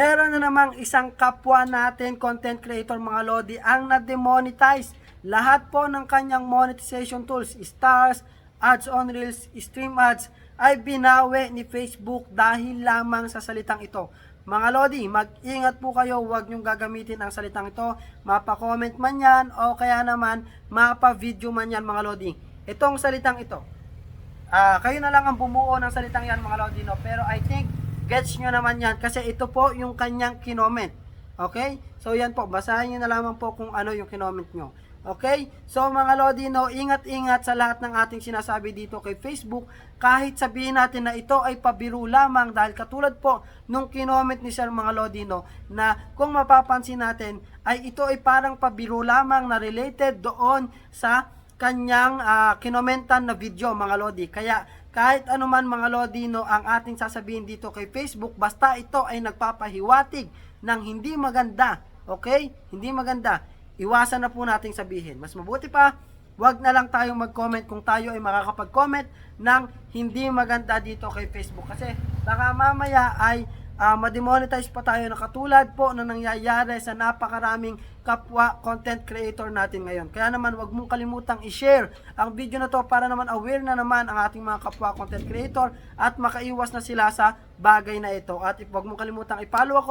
Meron na namang isang kapwa natin content creator mga lodi ang na-demonetize. Lahat po ng kanyang monetization tools, stars, ads on reels, stream ads ay binawi ni Facebook dahil lamang sa salitang ito. Mga lodi, mag-ingat po kayo, huwag nyong gagamitin ang salitang ito. Mapa-comment man yan o kaya naman mapa-video man yan mga lodi. Itong salitang ito, kayo na lang ang bumuo ng salitang yan mga lodi, no? Pero I think gets nyo naman yan kasi ito po yung kanyang kinoment. Okay? So yan po, basahin nyo na lamang po kung ano yung kinoment nyo. Okay? So mga lodi, no, ingat-ingat sa lahat ng ating sinasabi dito kay Facebook. Kahit sabihin natin na ito ay pabiro lamang dahil katulad po nung kinoment ni Sir mga lodi, no, na kung mapapansin natin ay ito ay parang pabiro lamang na related doon sa kanyang kinomentan na video mga lodi. Kaya kahit anuman mga lodi, no, ang ating sasabihin dito kay Facebook, basta ito ay nagpapahiwatig ng hindi maganda, okay? Hindi maganda, iwasan na po nating sabihin. Mas mabuti pa, wag na lang tayong mag-comment kung tayo ay makakapag-comment ng hindi maganda dito kay Facebook. Kasi baka mamaya ay ma-demonetize pa tayo na katulad po na nangyayari sa napakaraming kapwa content creator natin ngayon. Kaya naman wag mong kalimutang i-share ang video na to para naman aware na naman ang ating mga kapwa content creator at makaiwas na sila sa bagay na ito. At wag mong kalimutang i-follow ako